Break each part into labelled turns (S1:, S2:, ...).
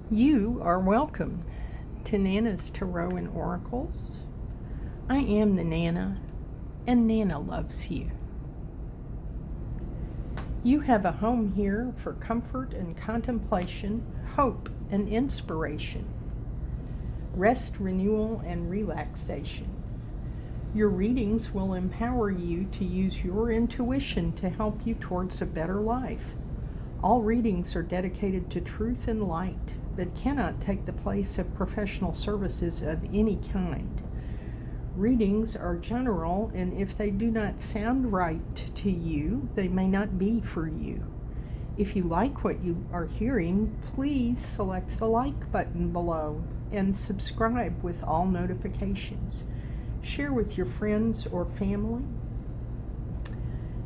S1: You are welcome to Nana's Tarot and Oracles. I am the Nana, and Nana loves you. You have a home here for comfort and contemplation, hope and inspiration, rest, renewal, and relaxation. Your readings will empower you to use your intuition to help you towards a better life. All readings are dedicated to truth and light, but cannot take the place of professional services of any kind. Readings are general, and if they do not sound right to you, they may not be for you. If you like what you are hearing, please select the like button below and subscribe with all notifications. Share with your friends or family.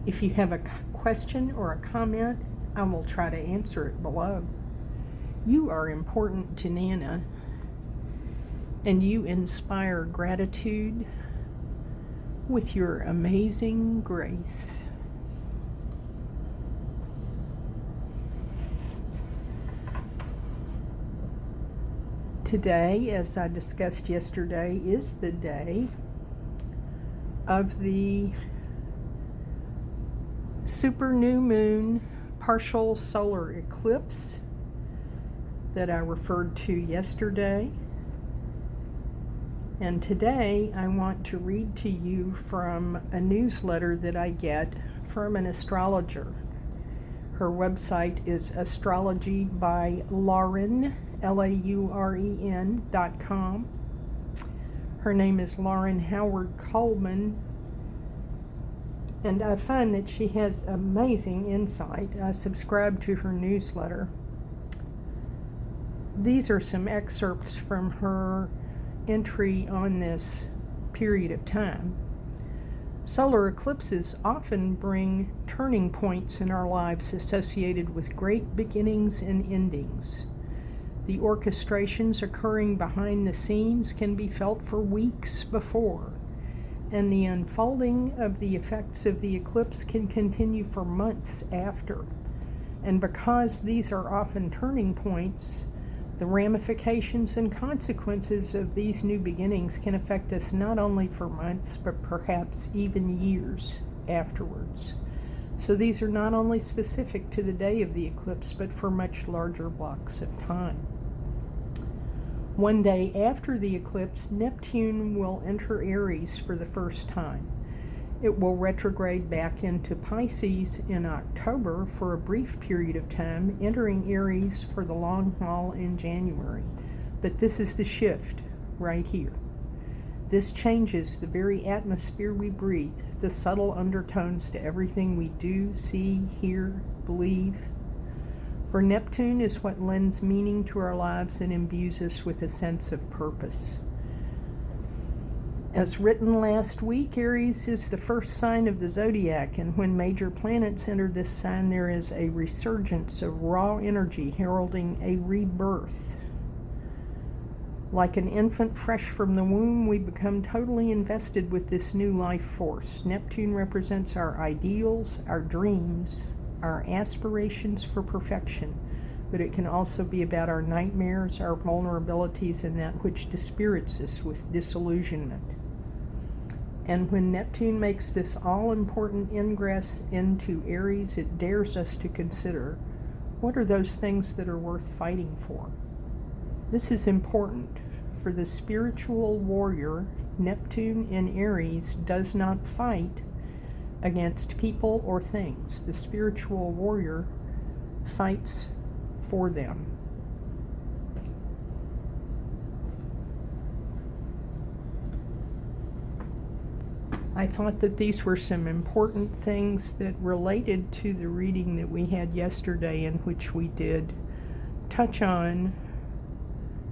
S1: If you have a question or a comment, I will try to answer it below. You are important to Nana, and you inspire gratitude with your amazing grace. Today, as I discussed yesterday, is the day of the super new moon partial solar eclipse that I referred to yesterday. And today I want to read to you from a newsletter that I get from an astrologer. Her website is astrology by Lauren, LAUREN.com. Her name is Lauren Howard Coleman, and I find that she has amazing insight. I subscribe to her newsletter. These are some excerpts from her entry on this period of time. Solar eclipses often bring turning points in our lives associated with great beginnings and endings. The orchestrations occurring behind the scenes can be felt for weeks before, and the unfolding of the effects of the eclipse can continue for months after. And because these are often turning points, the ramifications and consequences of these new beginnings can affect us not only for months, but perhaps even years afterwards. So these are not only specific to the day of the eclipse, but for much larger blocks of time. One day after the eclipse, Neptune will enter Aries for the first time. It will retrograde back into Pisces in October for a brief period of time, entering Aries for the long haul in January. But this is the shift right here. This changes the very atmosphere we breathe, the subtle undertones to everything we do, see, hear, believe. For Neptune is what lends meaning to our lives and imbues us with a sense of purpose. As written last week, Aries is the first sign of the zodiac, and when major planets enter this sign, there is a resurgence of raw energy heralding a rebirth. Like an infant fresh from the womb, we become totally invested with this new life force. Neptune represents our ideals, our dreams, our aspirations for perfection, but it can also be about our nightmares, our vulnerabilities, and that which dispirits us with disillusionment. And when Neptune makes this all-important ingress into Aries, it dares us to consider, what are those things that are worth fighting for? This is important, for the spiritual warrior, Neptune in Aries, does not fight against people or things. The spiritual warrior fights for them. I thought that these were some important things that related to the reading that we had yesterday, in which we did touch on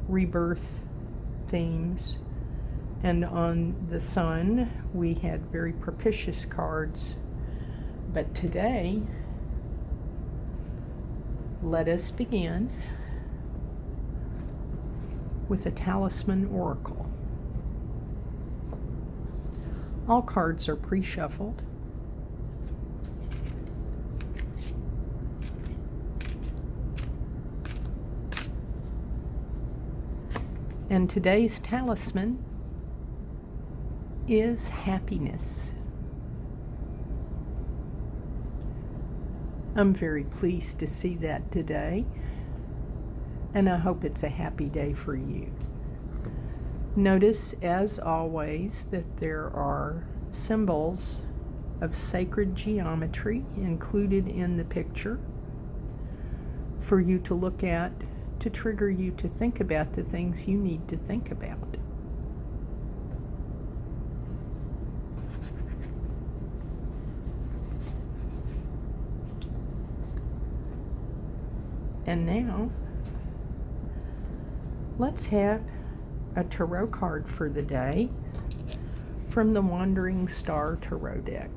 S1: rebirth themes. And on the sun, we had very propitious cards. But today, let us begin with a talisman oracle. All cards are pre-shuffled. And today's talisman is happiness. I'm very pleased to see that today, and I hope it's a happy day for you. Notice, as always, that there are symbols of sacred geometry included in the picture for you to look at, to trigger you to think about the things you need to think about. And now, let's have a tarot card for the day from the Wandering Star Tarot deck.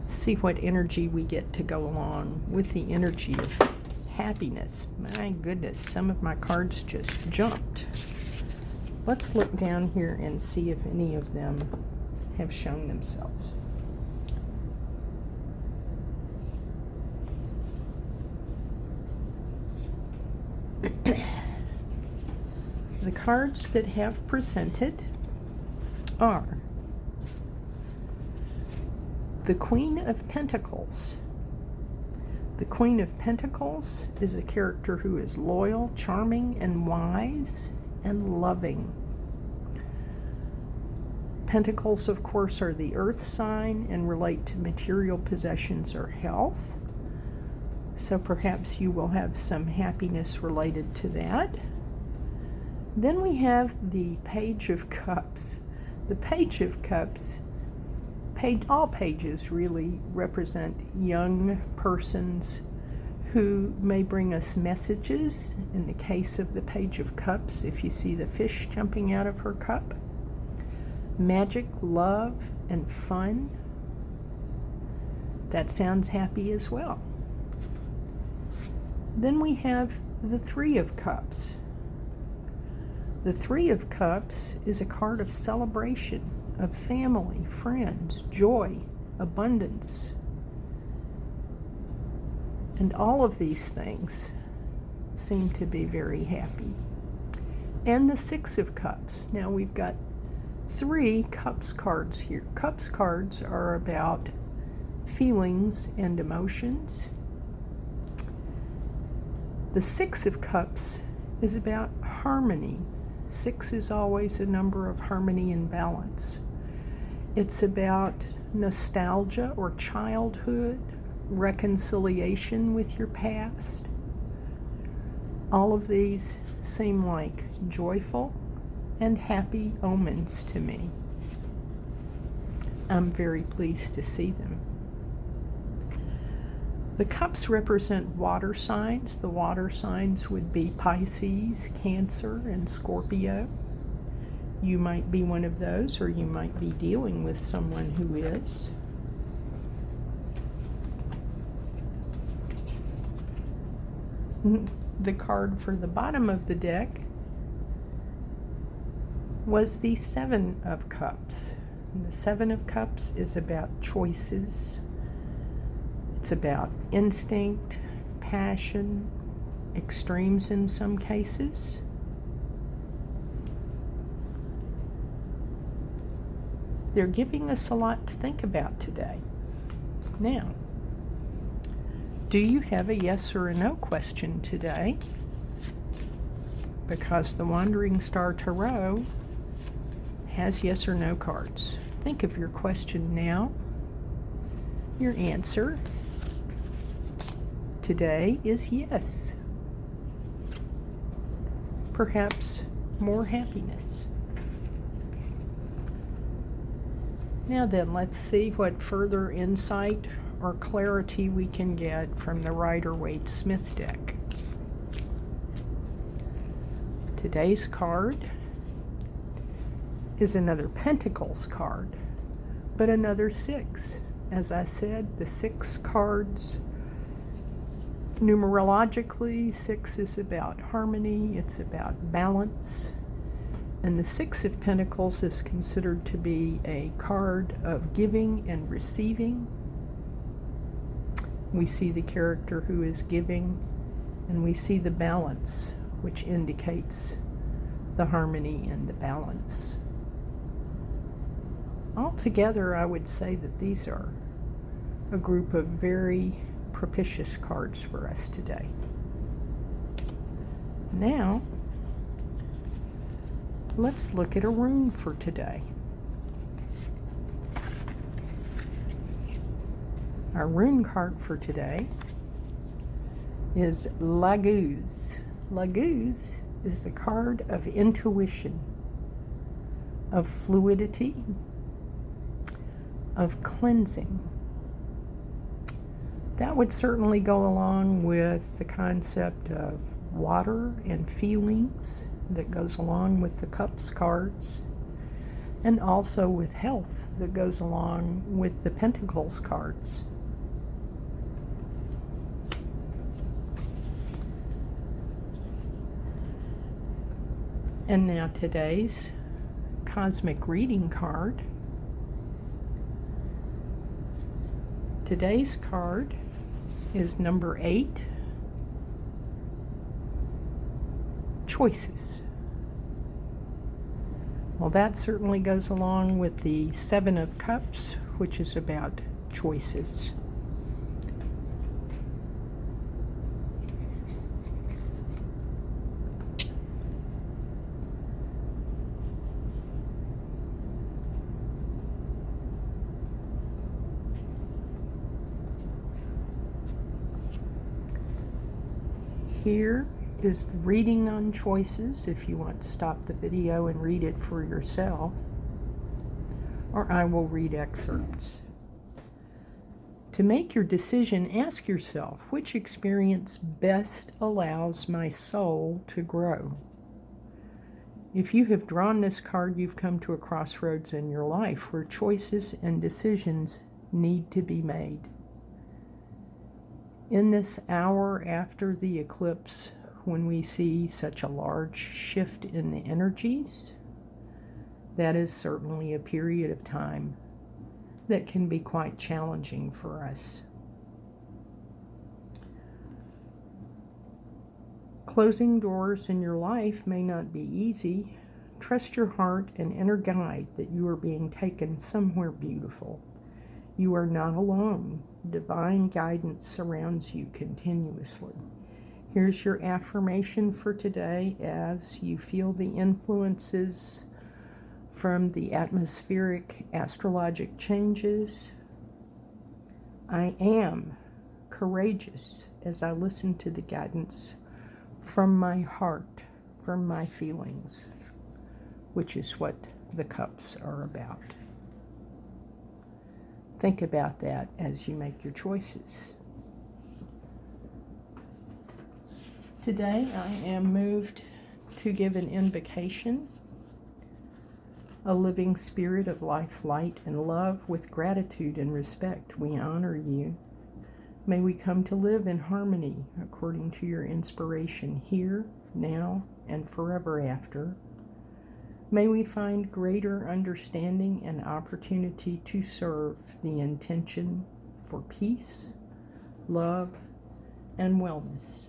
S1: See what energy we get to go along with the energy of happiness. My goodness, some of my cards just jumped. Let's look down here and see if any of them have shown themselves. The cards that have presented are the Queen of Pentacles. The Queen of Pentacles is a character who is loyal, charming, and wise, and loving. Pentacles, of course, are the earth sign and relate to material possessions or health. So perhaps you will have some happiness related to that. Then we have the Page of Cups. The Page of Cups, all pages really represent young persons who may bring us messages. In the case of the Page of Cups, if you see the fish jumping out of her cup, magic, love, and fun. That sounds happy as well. Then we have the Three of Cups. The Three of Cups is a card of celebration, of family, friends, joy, abundance. And all of these things seem to be very happy. And the Six of Cups. Now we've got 3 Cups cards here. Cups cards are about feelings and emotions. The Six of Cups is about harmony. 6 is always a number of harmony and balance. It's about nostalgia or childhood, reconciliation with your past. All of these seem like joyful and happy omens to me. I'm very pleased to see them. The cups represent water signs. The water signs would be Pisces, Cancer, and Scorpio. You might be one of those, or you might be dealing with someone who is. The card for the bottom of the deck was the Seven of Cups. And the Seven of Cups is about choices. It's about instinct, passion, extremes in some cases. They're giving us a lot to think about today. Now, do you have a yes or a no question today? Because the Wandering Star Tarot has yes or no cards. Think of your question now. Your answer today is yes. Perhaps more happiness. Now then, let's see what further insight or clarity we can get from the Rider-Waite-Smith deck. Today's card is another Pentacles card, but another 6. As I said, the 6 cards, numerologically, 6 is about harmony, it's about balance, and the 6 of Pentacles is considered to be a card of giving and receiving. We see the character who is giving And we see the balance, which indicates the harmony and the balance. Altogether, I would say that these are a group of very propitious cards for us today. Now, let's look at a rune for today. Our rune card for today is Laguz. Laguz is the card of intuition, of fluidity, of cleansing. That would certainly go along with the concept of water and feelings that goes along with the Cups cards, and also with health that goes along with the Pentacles cards. And now today's cosmic reading card. Today's card is number 8, Choices. Well, that certainly goes along with the 7 of Cups, which is about choices. Here is the reading on choices if you want to stop the video and read it for yourself, or I will read excerpts. To make your decision, ask yourself, which experience best allows my soul to grow? If you have drawn this card, you've come to a crossroads in your life where choices and decisions need to be made. In this hour after the eclipse, when we see such a large shift in the energies, that is certainly a period of time that can be quite challenging for us. Closing doors in your life may not be easy. Trust your heart and inner guide that you are being taken somewhere beautiful. You are not alone. Divine guidance surrounds you continuously. Here's your affirmation for today as you feel the influences from the atmospheric astrologic changes. I am courageous as I listen to the guidance from my heart, from my feelings, which is what the Cups are about. Think about that as you make your choices. Today I am moved to give an invocation, a living spirit of life, light, and love. With gratitude and respect, we honor you. May we come to live in harmony according to your inspiration here, now, and forever after. May we find greater understanding and opportunity to serve the intention for peace, love, and wellness.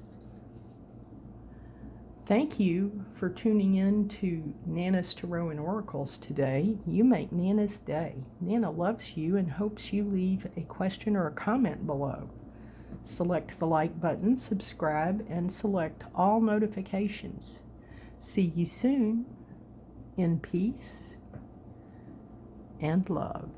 S1: Thank you for tuning in to Nana's Tarot and Oracles today. You make Nana's day. Nana loves you and hopes you leave a question or a comment below. Select the like button, subscribe, and select all notifications. See you soon. In peace and love.